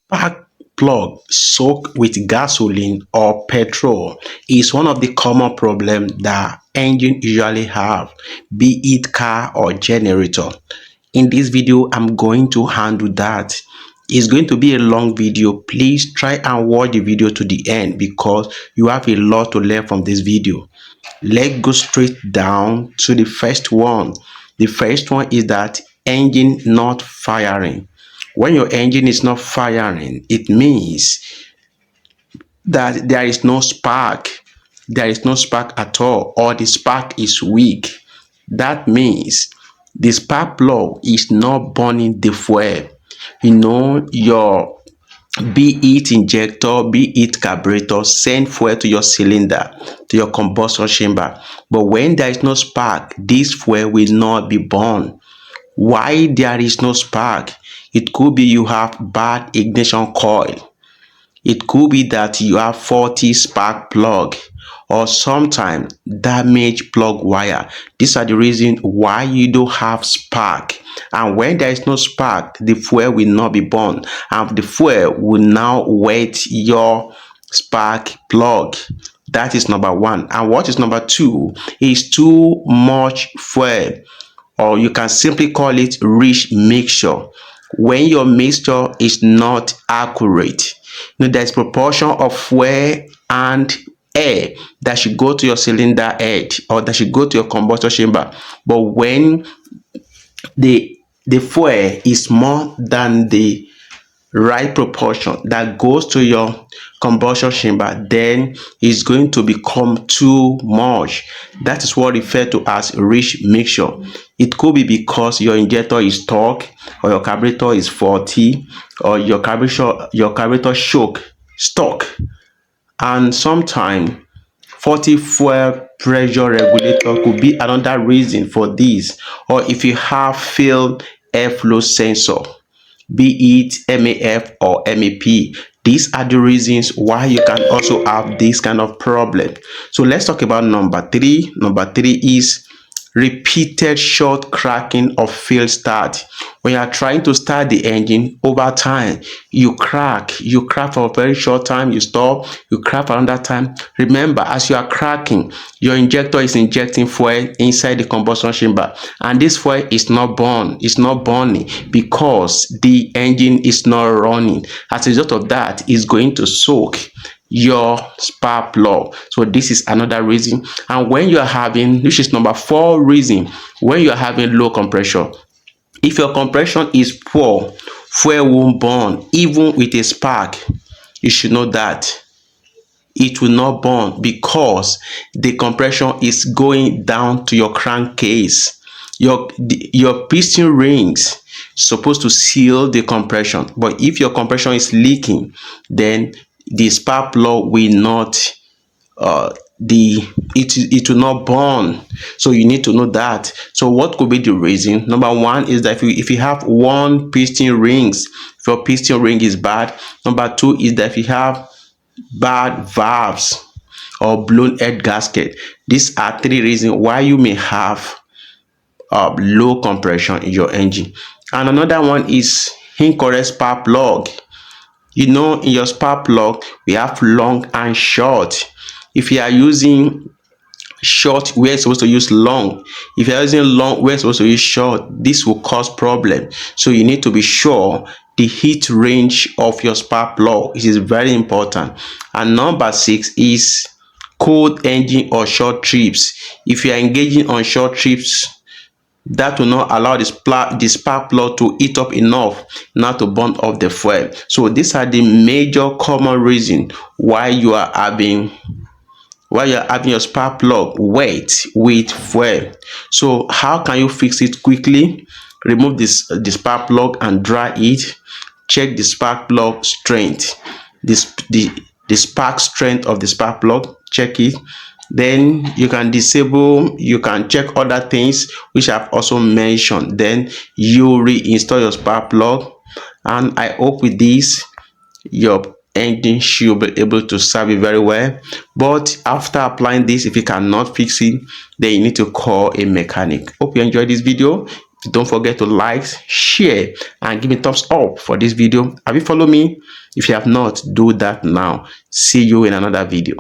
Spark plug soaked with gasoline or petrol is one of the common problems that engine usually have, be it car or generator. In this video, I'm going to handle that. It's going to be a long video. Please try and watch the video to the end because you have a lot to learn from this video. Let's go straight down to the first one. The first one is that engine not firing. When your engine is not firing, it means that there is no spark. There is no spark at all, or the spark is weak. That means the spark plug is not burning the fuel. Your be it injector, be it carburetor, send fuel to your cylinder, to your combustion chamber. But when there is no spark, this fuel will not be burned. Why there is no spark? It could be you have bad ignition coil. It could be that you have faulty spark plug or sometimes damaged plug wire. These are the reasons why you don't have spark. And when there is no spark, the fuel will not be burned. And the fuel will now wet your spark plug. That is number one. And what is number two is too much fuel, or you can simply call it rich mixture. When your mixture is not accurate, there's proportion of fuel and air that should go to your cylinder head or that should go to your combustion chamber. But when the fuel is more than the right proportion that goes to your combustion chamber, then it's going to become too much. That is what referred to as rich mixture. It could be because your injector is stuck, or your carburetor is faulty, or your carburetor choke stuck. And sometimes faulty fuel pressure regulator could be another reason for this. Or if you have failed airflow sensor, be it MAF or MAP. These are the reasons why you can also have this kind of problem. So let's talk about number three. Number three is repeated short cracking of failed start. When you are trying to start the engine, over time you crack for a very short time, you stop, you crack for another time. Remember, as you are cracking, your injector is injecting fuel inside the combustion chamber, and this fuel is not burning because the engine is not running. As a result of that, it's going to soak your spark plug. So this is another reason. And when you are having, which is number four reason, when you are having low compression, if your compression is poor, fuel won't burn even with a spark. You should know that it will not burn because the compression is going down to your crankcase. Your piston rings supposed to seal the compression, but if your compression is leaking, then the spark plug will not it will not burn. So you need to know that. So what could be the reason? Number one is that if you have one piston rings, if your piston ring is bad. Number two is that if you have bad valves or blown head gasket. These are three reasons why you may have low compression in your engine. And another one is incorrect spark plug. In your spark plug, we have long and short. If you are using short, we're supposed to use long. If you're using long, we're supposed to use short. This will cause problem. So you need to be sure the heat range of your spark plug. It is very important. And number six is cold engine or short trips. If you are engaging on short trips, that will not allow the spark plug to heat up enough not to burn off the fuel. So these are the major common reason why you are having your spark plug wet with fuel. So how can you fix it quickly? Remove the spark plug and dry it. Check the spark plug strength, the spark strength of the spark plug. Check it. Then you can disable, you can check other things which I've also mentioned. Then you reinstall your spark plug, and I hope with this your engine should be able to serve you very well. But after applying this, if you cannot fix it, then you need to call a mechanic. Hope you enjoyed this video. Don't forget to like, share, and give me thumbs up for this video. Have you followed me? If you have not, do that now. See you in another video.